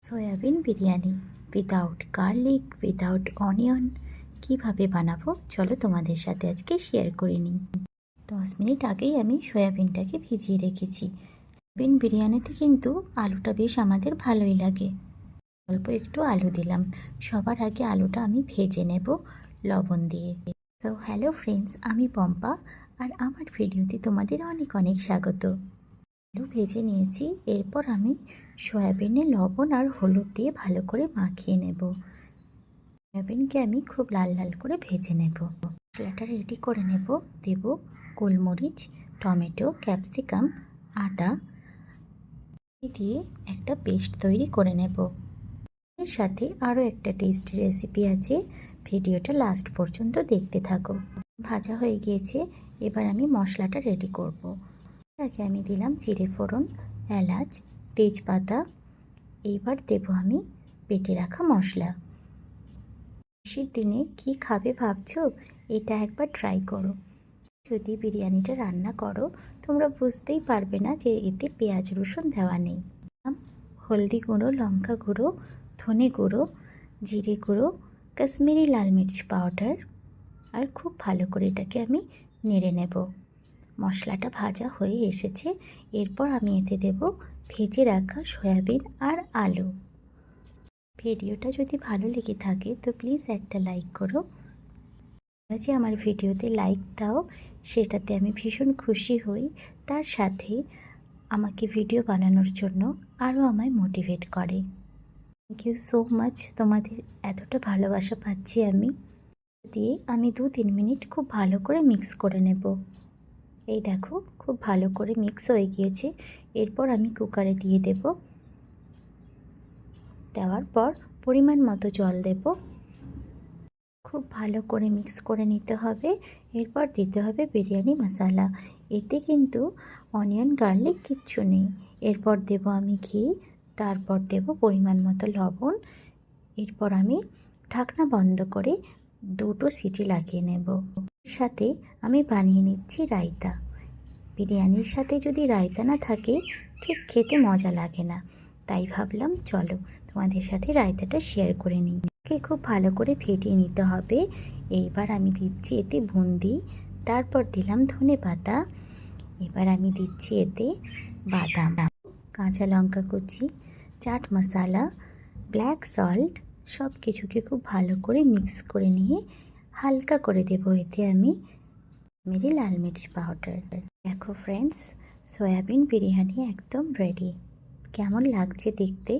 Soybean biryani without garlic without onion কিভাবে বানাবো চলো তোমাদের সাথে আজকে শেয়ার করে নিই। 10 মিনিট আগেই আমি সয়াবিনটাকে ভিজিয়ে রেখেছি। সয়াবিন বিরিয়ানিতে কিন্তু আলুটা বেশ আমাদের ভালোই লাগে। অল্প একটু আলু দিলাম। সবার আগে আলুটা আমি ভেজে নেব লবণ দিয়ে। তো হ্যালো ফ্রেন্ডস, আমি পম্পা আর আমার ভিডিওতে তোমাদের অনেক অনেক স্বাগত। আলু ভেজে নিয়েছি, এরপর আমি সয়াবিনে লবণ আর হলুদ দিয়ে ভালো করে মাখিয়ে নেব। সয়াবিনকে আমি খুব লাল লাল করে ভেজে নেব। মশলাটা রেডি করে নেব। দেব গোলমরিচ, টমেটো, ক্যাপসিকাম, আদা দিয়ে একটা পেস্ট তৈরি করে নেব। এর সাথে আরও একটা টেস্টি রেসিপি আছে, ভিডিওটা লাস্ট পর্যন্ত দেখতে থাকো। ভাজা হয়ে গিয়েছে, এবার আমি মশলাটা রেডি করব। আগে আমি দিলাম জিরে ফোড়ন, এলাচ, তেজপাতা। এইবার দেব আমি বেটে রাখা মশলা। শীত দিনে কি খাবে ভাবছো, এটা একবার ট্রাই করো। যদি বিরিয়ানিটা রান্না করো তোমরা বুঝতেই পারবে না যে এতে পেঁয়াজ রসুন দেওয়া নেই। হলদি গুঁড়ো, লঙ্কা গুঁড়ো, ধনে গুঁড়ো, জিরে গুঁড়ো, কাশ্মীরি লাল মির্চ পাউডার, আর খুব ভালো করে এটাকে আমি নেড়ে নেব। মশলাটা ভাজা হয়ে এসেছে, এরপর আমি এতে দেব ভেজে রাখা সয়াবিন আর আলু। ভিডিওটা যদি ভালো লেগে থাকে তো প্লিজ একটা লাইক করো। যে আমার ভিডিওতে লাইক দাও সেটাতে আমি ভীষণ খুশি হই, তার সাথে আমাকে ভিডিও বানানোর জন্য আরও আমায় মোটিভেট করে। থ্যাংক ইউ সো মাচ, তোমাদের এতটা ভালোবাসা পাচ্ছি আমি। দিয়ে আমি 2-3 মিনিট খুব ভালো করে মিক্স করে নেব। এই দেখো খুব ভালো করে মিক্স হয়ে গিয়েছে, এরপর আমি কুকারে দিয়ে দেব। দেওয়ার পর পরিমাণ মতো জল দেব। খুব ভালো করে মিক্স করে নিতে হবে। এরপর দিতে হবে বিরিয়ানি মশলা। এতে কিন্তু অনিয়ন গার্লিক কিচ্ছু নেই। এরপর দেব আমি ঘি, তারপর দেব পরিমাণ মতো লবণ। এরপর আমি ঢাকনা বন্ধ করে 2টো সিটি লাগিয়ে নেব। এর সাথে আমি বানিয়ে নিচ্ছি রায়তা। বিরিয়ানির সাথে যদি রায়তা না থাকে ঠিক খেতে মজা লাগে না, তাই ভাবলাম চলো তোমাদের সাথে রায়তাটা শেয়ার করে নিই। খুব ভালো করে ফেটিয়ে নিতে হবে। এইবার আমি দিচ্ছি এতে বুন্দি, তারপর দিলাম ধনেপাতা। এবার আমি দিচ্ছি এতে বাদাম, কাঁচা লঙ্কা কুচি, চাট মশলা, ব্ল্যাক সল্ট, সব কিছুকে খুব ভালো করে মিক্স করে নিয়ে হালকা করে দেবো এতে আমি কাশ্মীরি লাল মির্চ পাউডার। দেখো ফ্রেন্ডস, সয়াবিন বিরিয়ানি একদম রেডি। কেমন লাগছে দেখতে?